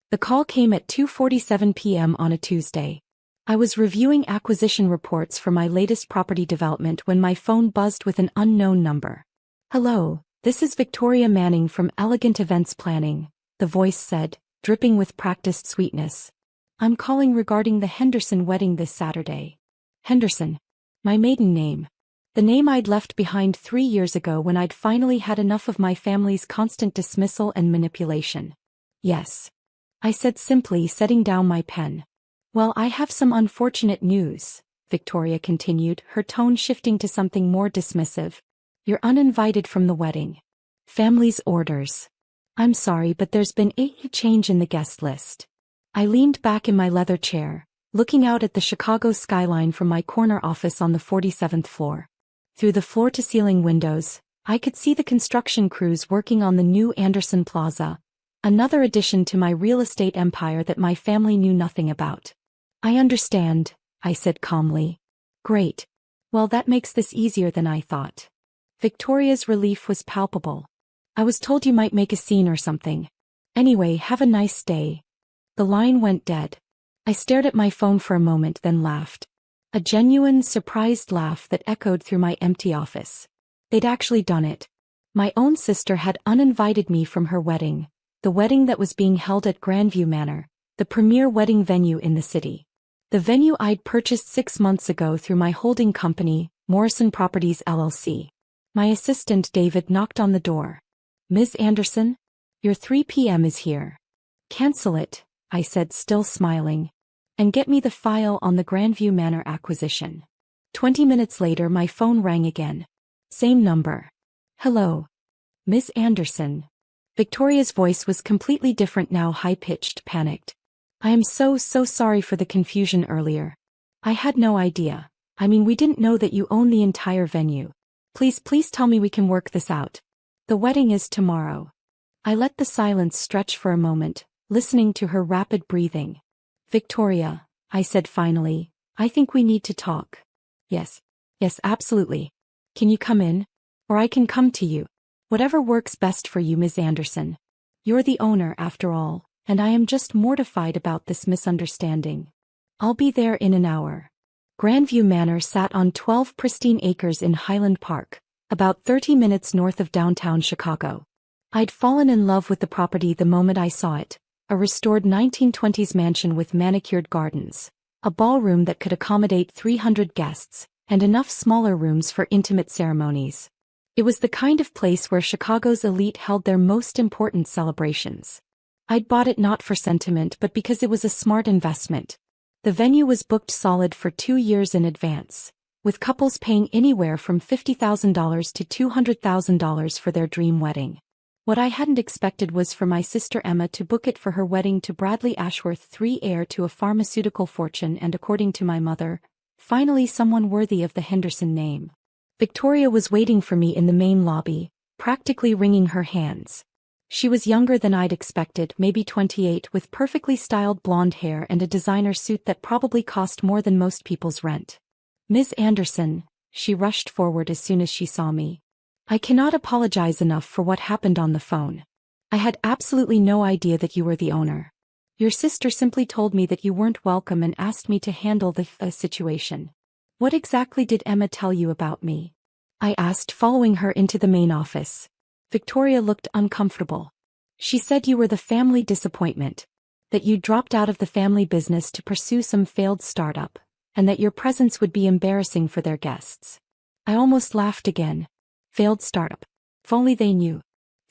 The call came at 2:47 p.m. on a Tuesday. I was reviewing acquisition reports for my latest property development when my phone buzzed with an unknown number. "Hello, this is Victoria Manning from Elegant Events Planning," the voice said, dripping with practiced sweetness. "I'm calling regarding the Henderson wedding this Saturday." Henderson. My maiden name. The name I'd left behind 3 years ago when I'd finally had enough of my family's constant dismissal and manipulation. "Yes," I said simply, setting down my pen. "Well, I have some unfortunate news," Victoria continued, her tone shifting to something more dismissive. "You're uninvited from the wedding. Family's orders. I'm sorry, but there's been a change in the guest list." I leaned back in my leather chair, looking out at the Chicago skyline from my corner office on the 47th floor. Through the floor-to-ceiling windows, I could see the construction crews working on the new Anderson Plaza, another addition to my real estate empire that my family knew nothing about. "I understand," I said calmly. "Great. Well, that makes this easier than I thought." Victoria's relief was palpable. "I was told you might make a scene or something. Anyway, have a nice day." The line went dead. I stared at my phone for a moment, then laughed. A genuine, surprised laugh that echoed through my empty office. They'd actually done it. My own sister had uninvited me from her wedding, the wedding that was being held at Grandview Manor, the premier wedding venue in the city. The venue I'd purchased 6 months ago through my holding company, Morrison Properties LLC. My assistant David knocked on the door. "Ms. Anderson? Your 3 p.m. is here." "Cancel it," I said, still smiling. "And get me the file on the Grandview Manor acquisition." 20 minutes later my phone rang again. Same number. "Hello. Ms. Anderson." Victoria's voice was completely different now, high-pitched, panicked. "I am so sorry for the confusion earlier. I had no idea. I mean, we didn't know that you own the entire venue. Please tell me we can work this out. The wedding is tomorrow." I let the silence stretch for a moment, listening to her rapid breathing. "Victoria," I said finally, "I think we need to talk." Yes, absolutely. Can you come in? Or I can come to you. Whatever works best for you, Ms. Anderson. You're the owner, after all, and I am just mortified about this misunderstanding. I'll be there in an hour." Grandview Manor sat on 12 pristine acres in Highland Park, about 30 minutes north of downtown Chicago. I'd fallen in love with the property the moment I saw it, a restored 1920s mansion with manicured gardens, a ballroom that could accommodate 300 guests, and enough smaller rooms for intimate ceremonies. It was the kind of place where Chicago's elite held their most important celebrations. I'd bought it not for sentiment but because it was a smart investment. The venue was booked solid for 2 years in advance, with couples paying anywhere from $50,000 to $200,000 for their dream wedding. What I hadn't expected was for my sister Emma to book it for her wedding to Bradley Ashworth III, heir to a pharmaceutical fortune and, according to my mother, finally someone worthy of the Henderson name. Victoria was waiting for me in the main lobby, practically wringing her hands. She was younger than I'd expected, maybe 28, with perfectly styled blonde hair and a designer suit that probably cost more than most people's rent. "Ms. Anderson," she rushed forward as soon as she saw me. "I cannot apologize enough for what happened on the phone. I had absolutely no idea that you were the owner. Your sister simply told me that you weren't welcome and asked me to handle the situation." "What exactly did Emma tell you about me?" I asked, following her into the main office. Victoria looked uncomfortable. "She said you were the family disappointment, that you dropped out of the family business to pursue some failed startup, and that your presence would be embarrassing for their guests." I almost laughed again. Failed startup. If only they knew.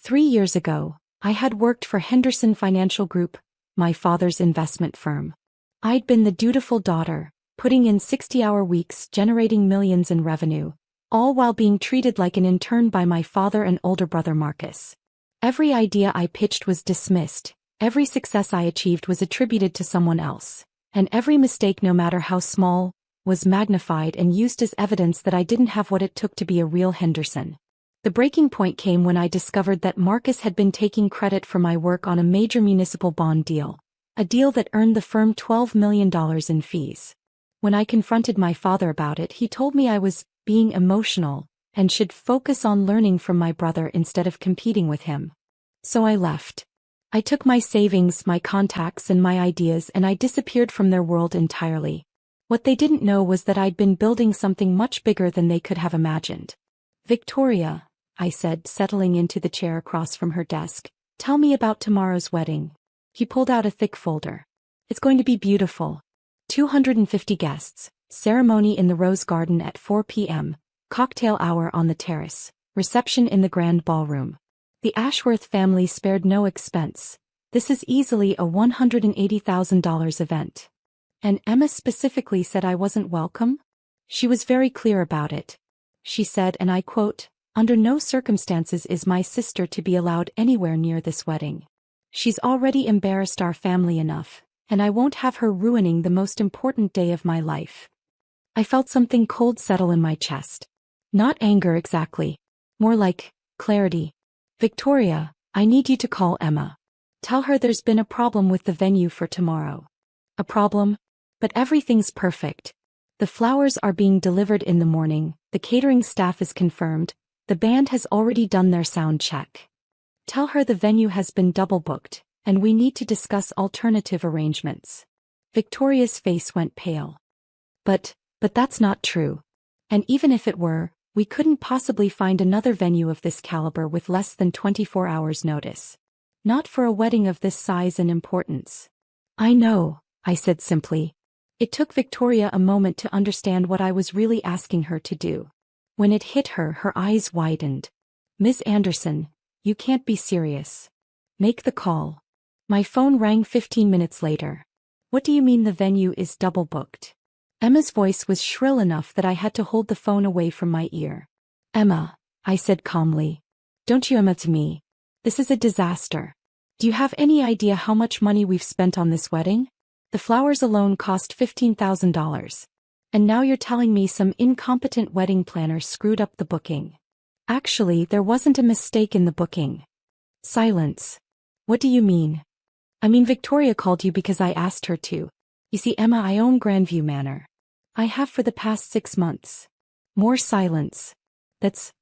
3 years ago, I had worked for Henderson Financial Group, my father's investment firm. I'd been the dutiful daughter, putting in 60-hour weeks, generating millions in revenue, all while being treated like an intern by my father and older brother Marcus. Every idea I pitched was dismissed, every success I achieved was attributed to someone else, and every mistake, no matter how small, was magnified and used as evidence that I didn't have what it took to be a real Henderson. The breaking point came when I discovered that Marcus had been taking credit for my work on a major municipal bond deal, a deal that earned the firm $12 million in fees. When I confronted my father about it, he told me I was being emotional and should focus on learning from my brother instead of competing with him. So I left. I took my savings, my contacts, and my ideas, and I disappeared from their world entirely. What they didn't know was that I'd been building something much bigger than they could have imagined. Victoria, I said, settling into the chair across from her desk, tell me about tomorrow's wedding. He pulled out a thick folder. It's going to be beautiful. 250 guests, ceremony in the Rose Garden at 4 p.m., cocktail hour on the terrace, reception in the grand ballroom. The Ashworth family spared no expense. This is easily a $180,000 event. And Emma specifically said I wasn't welcome? She was very clear about it. She said, and I quote, "Under no circumstances is my sister to be allowed anywhere near this wedding. She's already embarrassed our family enough, and I won't have her ruining the most important day of my life." I felt something cold settle in my chest. Not anger exactly. More like clarity. Victoria, I need you to call Emma. Tell her there's been a problem with the venue for tomorrow. A problem? But everything's perfect. The flowers are being delivered in the morning, the catering staff is confirmed, the band has already done their sound check. Tell her the venue has been double booked, and we need to discuss alternative arrangements. Victoria's face went pale. But that's not true. And even if it were, we couldn't possibly find another venue of this caliber with less than 24 hours notice. Not for a wedding of this size and importance. I know, I said simply. It took Victoria a moment to understand what I was really asking her to do. When it hit her, her eyes widened. Ms. Anderson, you can't be serious. Make the call. My phone rang 15 minutes later. What do you mean the venue is double booked? Emma's voice was shrill enough that I had to hold the phone away from my ear. Emma, I said calmly. Don't you Emma to me. This is a disaster. Do you have any idea how much money we've spent on this wedding? The flowers alone cost $15,000. And now you're telling me some incompetent wedding planner screwed up the booking. Actually, there wasn't a mistake in the booking. Silence. What do you mean? I mean Victoria called you because I asked her to. You see Emma, I own Grandview Manor. I have for the past 6 months. More silence. That's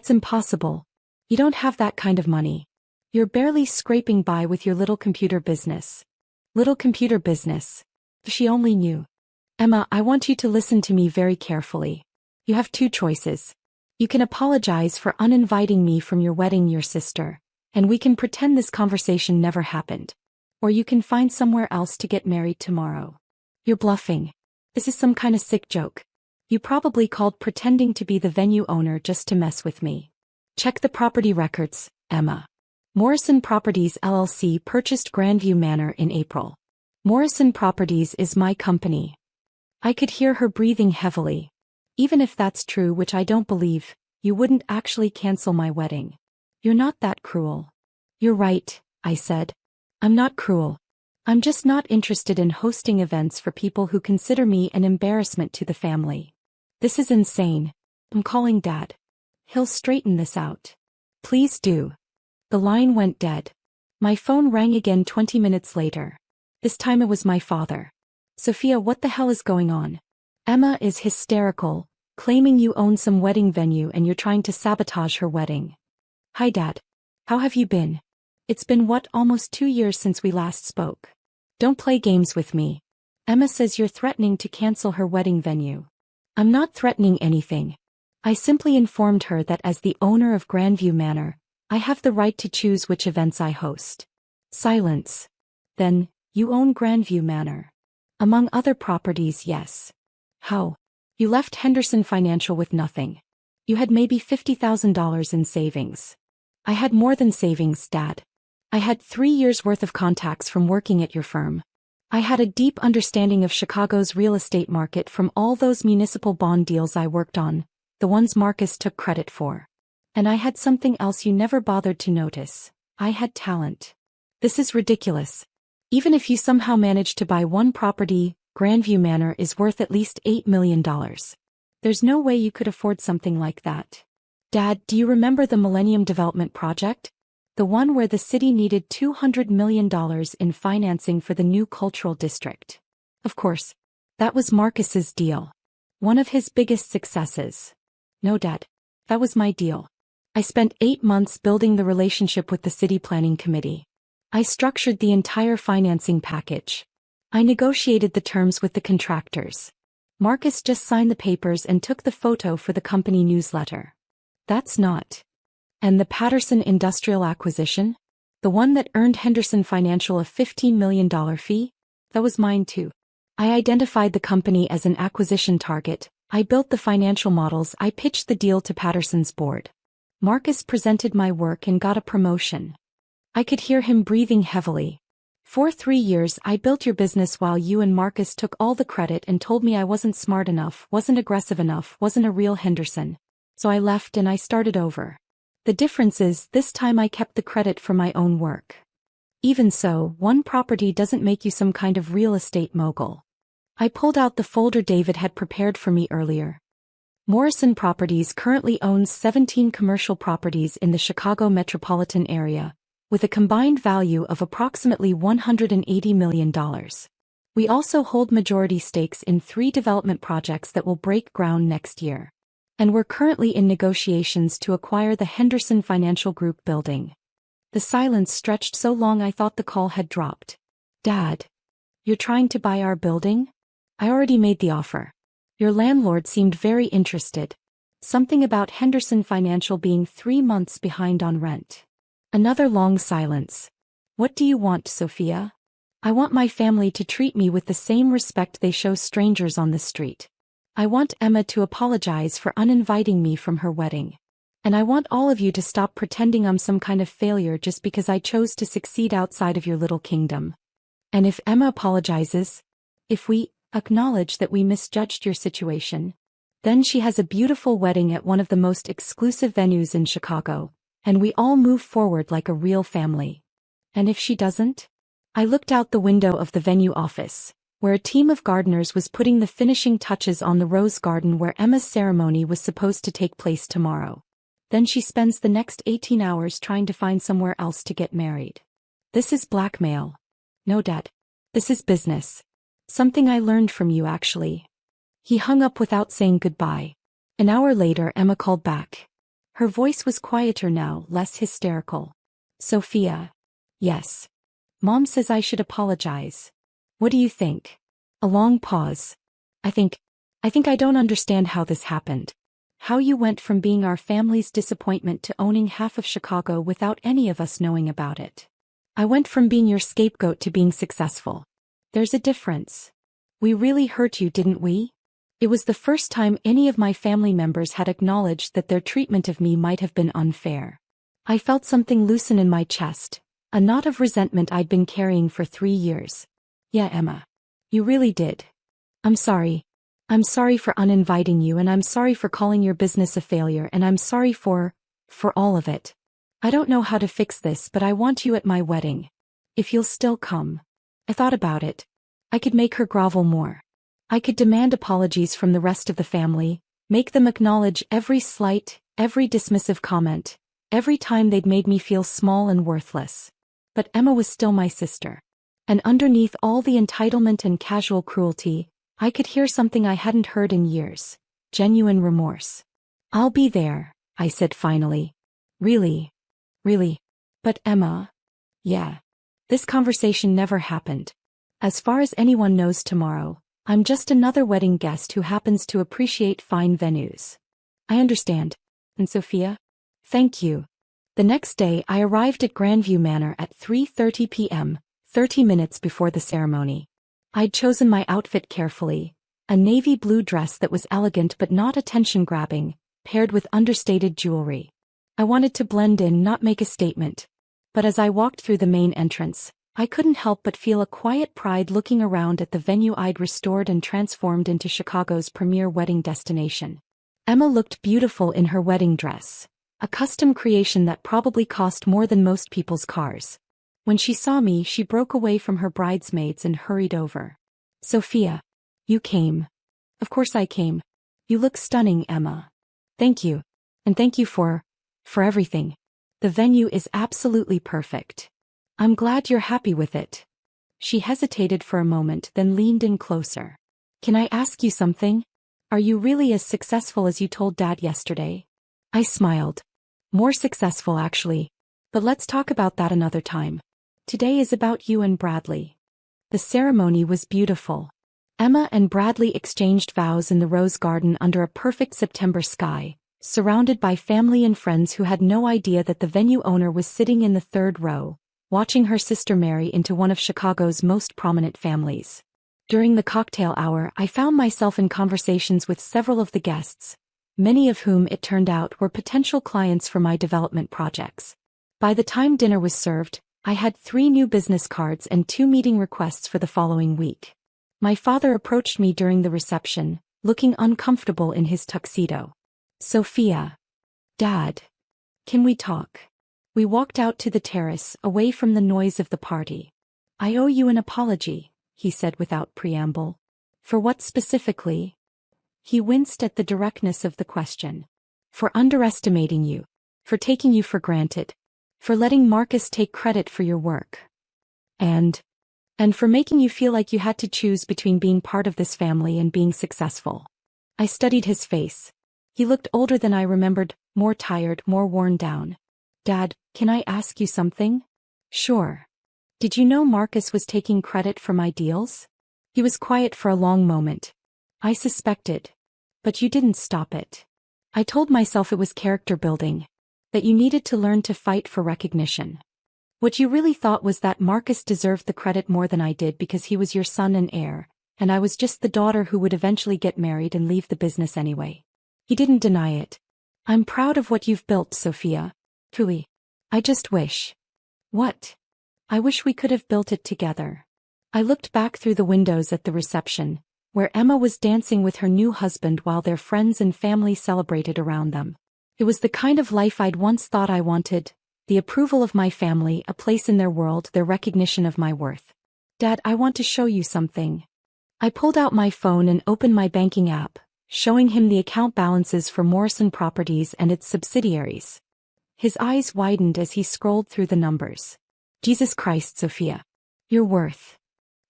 impossible. You don't have that kind of money. You're barely scraping by with your little computer business. Little computer business. If she only knew. Emma, I want you to listen to me very carefully. You have 2 choices. You can apologize for uninviting me from your wedding, your sister, and we can pretend this conversation never happened. Or you can find somewhere else to get married tomorrow. You're bluffing. This is some kind of sick joke. You probably called pretending to be the venue owner just to mess with me. Check the property records, Emma. Morrison Properties LLC purchased Grandview Manor in April. Morrison Properties is my company. I could hear her breathing heavily. Even if that's true, which I don't believe, you wouldn't actually cancel my wedding. You're not that cruel. You're right, I said. I'm not cruel. I'm just not interested in hosting events for people who consider me an embarrassment to the family. This is insane. I'm calling Dad. He'll straighten this out. Please do. The line went dead. My phone rang again 20 minutes later. This time it was my father. Sophia, what the hell is going on? Emma is hysterical, claiming you own some wedding venue and you're trying to sabotage her wedding. Hi Dad. How have you been? It's been almost 2 years since we last spoke. Don't play games with me. Emma says you're threatening to cancel her wedding venue. I'm not threatening anything. I simply informed her that as the owner of Grandview Manor, I have the right to choose which events I host. Silence. Then, you own Grandview Manor. Among other properties, yes. How? You left Henderson Financial with nothing. You had maybe $50,000 in savings. I had more than savings, Dad. I had 3 years' worth of contacts from working at your firm. I had a deep understanding of Chicago's real estate market from all those municipal bond deals I worked on, the ones Marcus took credit for. And I had something else you never bothered to notice. I had talent. This is ridiculous. Even if you somehow managed to buy one property, Grandview Manor is worth at least $8 million. There's no way you could afford something like that. Dad, do you remember the Millennium Development Project? The one where the city needed $200 million in financing for the new cultural district. Of course. That was Marcus's deal. One of his biggest successes. No, Dad. That was my deal. I spent 8 months building the relationship with the city planning committee. I structured the entire financing package. I negotiated the terms with the contractors. Marcus just signed the papers and took the photo for the company newsletter. That's not. And the Patterson Industrial acquisition? The one that earned Henderson Financial a $15 million fee? That was mine too. I identified the company as an acquisition target, I built the financial models, I pitched the deal to Patterson's board. Marcus presented my work and got a promotion. I could hear him breathing heavily. For 3 years I built your business while you and Marcus took all the credit and told me I wasn't smart enough, wasn't aggressive enough, wasn't a real Henderson. So I left and I started over. The difference is, this time I kept the credit for my own work. Even so, one property doesn't make you some kind of real estate mogul. I pulled out the folder David had prepared for me earlier. Morrison Properties currently owns 17 commercial properties in the Chicago metropolitan area, with a combined value of approximately $180 million. We also hold majority stakes in 3 development projects that will break ground next year. And we're currently in negotiations to acquire the Henderson Financial Group building. The silence stretched so long I thought the call had dropped. Dad, you're trying to buy our building? I already made the offer. Your landlord seemed very interested. Something about Henderson Financial being 3 months behind on rent. Another long silence. What do you want, Sophia? I want my family to treat me with the same respect they show strangers on the street. I want Emma to apologize for uninviting me from her wedding. And I want all of you to stop pretending I'm some kind of failure just because I chose to succeed outside of your little kingdom. And if Emma apologizes, if we acknowledge that we misjudged your situation, then she has a beautiful wedding at one of the most exclusive venues in Chicago, and we all move forward like a real family. And if she doesn't? I looked out the window of the venue office, where a team of gardeners was putting the finishing touches on the rose garden where Emma's ceremony was supposed to take place tomorrow. Then she spends the next 18 hours trying to find somewhere else to get married. This is blackmail. No, Dad. This is business. Something I learned from you, actually. He hung up without saying goodbye. An hour later, Emma called back. Her voice was quieter now, less hysterical. Sophia. Yes. Mom says I should apologize. What do you think? A long pause. I think I don't understand how this happened. How you went from being our family's disappointment to owning half of Chicago without any of us knowing about it. I went from being your scapegoat to being successful. There's a difference. We really hurt you, didn't we? It was the first time any of my family members had acknowledged that their treatment of me might have been unfair. I felt something loosen in my chest, a knot of resentment I'd been carrying for 3 years. Yeah, Emma. You really did. I'm sorry. I'm sorry for uninviting you, and I'm sorry for calling your business a failure, and I'm sorry for all of it. I don't know how to fix this, but I want you at my wedding. If you'll still come. I thought about it. I could make her grovel more. I could demand apologies from the rest of the family, make them acknowledge every slight, every dismissive comment, every time they'd made me feel small and worthless. But Emma was still my sister. And underneath all the entitlement and casual cruelty, I could hear something I hadn't heard in years. Genuine remorse. I'll be there, I said finally. Really? Really? But Emma? Yeah. This conversation never happened. As far as anyone knows tomorrow, I'm just another wedding guest who happens to appreciate fine venues. I understand. And Sophia? Thank you. The next day I arrived at Grandview Manor at 3:30 p.m., 30 minutes before the ceremony. I'd chosen my outfit carefully, a navy blue dress that was elegant but not attention-grabbing, paired with understated jewelry. I wanted to blend in, not make a statement. But as I walked through the main entrance, I couldn't help but feel a quiet pride looking around at the venue I'd restored and transformed into Chicago's premier wedding destination. Emma looked beautiful in her wedding dress, a custom creation that probably cost more than most people's cars. When she saw me, she broke away from her bridesmaids and hurried over. Sophia. You came. Of course I came. You look stunning, Emma. Thank you. And thank you for everything. The venue is absolutely perfect. I'm glad you're happy with it. She hesitated for a moment, then leaned in closer. Can I ask you something? Are you really as successful as you told Dad yesterday? I smiled. More successful, actually. But let's talk about that another time. Today is about you and Bradley. The ceremony was beautiful. Emma and Bradley exchanged vows in the rose garden under a perfect September sky, surrounded by family and friends who had no idea that the venue owner was sitting in the third row, watching her sister marry into one of Chicago's most prominent families. During the cocktail hour, I found myself in conversations with several of the guests, many of whom it turned out were potential clients for my development projects. By the time dinner was served, I had 3 new business cards and 2 meeting requests for the following week. My father approached me during the reception, looking uncomfortable in his tuxedo. Sophia. Dad. Can we talk? We walked out to the terrace, away from the noise of the party. I owe you an apology, he said without preamble. For what specifically? He winced at the directness of the question. For underestimating you. For taking you for granted. For letting Marcus take credit for your work. And for making you feel like you had to choose between being part of this family and being successful. I studied his face. He looked older than I remembered, more tired, more worn down. Dad, can I ask you something? Sure. Did you know Marcus was taking credit for my deals? He was quiet for a long moment. I suspected. But you didn't stop it. I told myself it was character building. That you needed to learn to fight for recognition. What you really thought was that Marcus deserved the credit more than I did because he was your son and heir, and I was just the daughter who would eventually get married and leave the business anyway. He didn't deny it. I'm proud of what you've built, Sophia. Truly. I just wish. What? I wish we could have built it together. I looked back through the windows at the reception, where Emma was dancing with her new husband while their friends and family celebrated around them. It was the kind of life I'd once thought I wanted, the approval of my family, a place in their world, their recognition of my worth. Dad, I want to show you something. I pulled out my phone and opened my banking app, showing him the account balances for Morrison Properties and its subsidiaries. His eyes widened as he scrolled through the numbers. Jesus Christ, Sophia. You're worth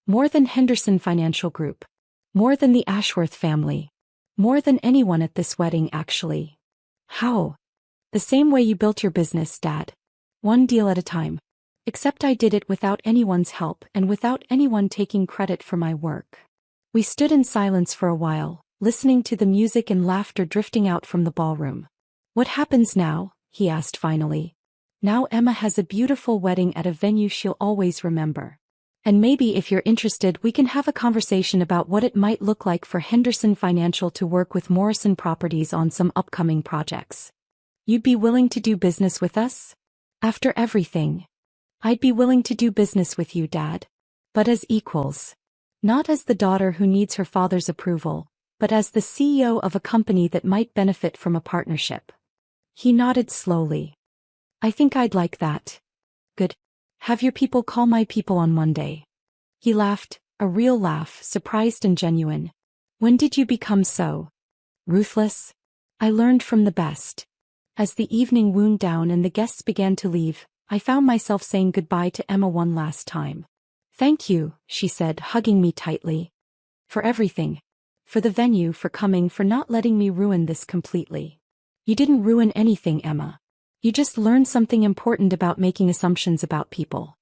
more than Henderson Financial Group. More than the Ashworth family. More than anyone at this wedding, actually. How? The same way you built your business, Dad. One deal at a time. Except I did it without anyone's help and without anyone taking credit for my work. We stood in silence for a while, listening to the music and laughter drifting out from the ballroom. What happens now? He asked finally. Now Emma has a beautiful wedding at a venue she'll always remember. And maybe if you're interested we can have a conversation about what it might look like for Henderson Financial to work with Morrison Properties on some upcoming projects. You'd be willing to do business with us? After everything. I'd be willing to do business with you, Dad. But as equals. Not as the daughter who needs her father's approval, but as the CEO of a company that might benefit from a partnership. He nodded slowly. I think I'd like that. Good. Have your people call my people on Monday. He laughed, a real laugh, surprised and genuine. When did you become so ruthless? I learned from the best. As the evening wound down and the guests began to leave, I found myself saying goodbye to Emma one last time. Thank you, she said, hugging me tightly. For everything. For the venue, for coming, for not letting me ruin this completely. You didn't ruin anything, Emma. You just learned something important about making assumptions about people.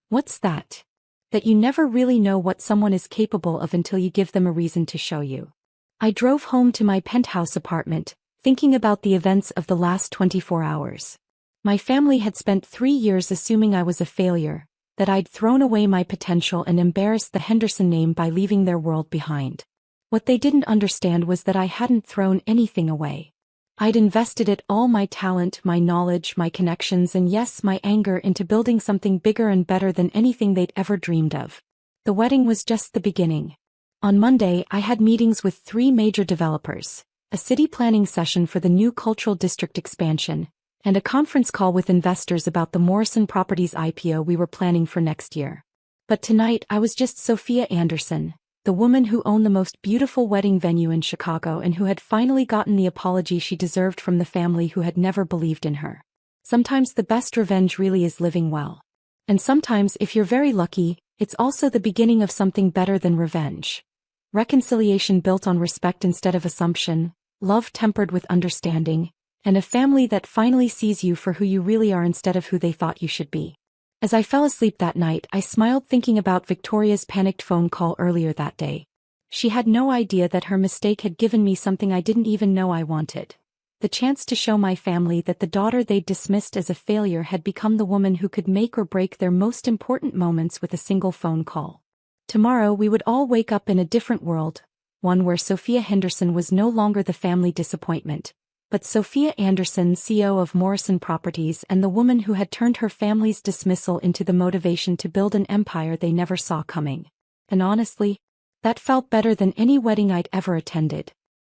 What's that? That you never really know what someone is capable of until you give them a reason to show you. I drove home to my penthouse apartment, thinking about the events of the last 24 hours. My family had spent 3 years assuming I was a failure, that I'd thrown away my potential and embarrassed the Henderson name by leaving their world behind. What they didn't understand was that I hadn't thrown anything away. I'd invested it all, my talent, my knowledge, my connections, and yes, my anger, into building something bigger and better than anything they'd ever dreamed of. The wedding was just the beginning. On Monday, I had meetings with 3 major developers, a city planning session for the new cultural district expansion, and a conference call with investors about the Morrison Properties IPO we were planning for next year. But tonight I was just Sophia Anderson, the woman who owned the most beautiful wedding venue in Chicago and who had finally gotten the apology she deserved from the family who had never believed in her. Sometimes the best revenge really is living well. And sometimes, if you're very lucky, it's also the beginning of something better than revenge. Reconciliation built on respect instead of assumption, love tempered with understanding, and a family that finally sees you for who you really are instead of who they thought you should be. As I fell asleep that night, I smiled thinking about Victoria's panicked phone call earlier that day. She had no idea that her mistake had given me something I didn't even know I wanted. The chance to show my family that the daughter they'd dismissed as a failure had become the woman who could make or break their most important moments with a single phone call. Tomorrow we would all wake up in a different world, one where Sophia Henderson was no longer the family disappointment, but Sophia Anderson, CEO of Morrison Properties, and the woman who had turned her family's dismissal into the motivation to build an empire they never saw coming. And honestly, that felt better than any wedding I'd ever attended.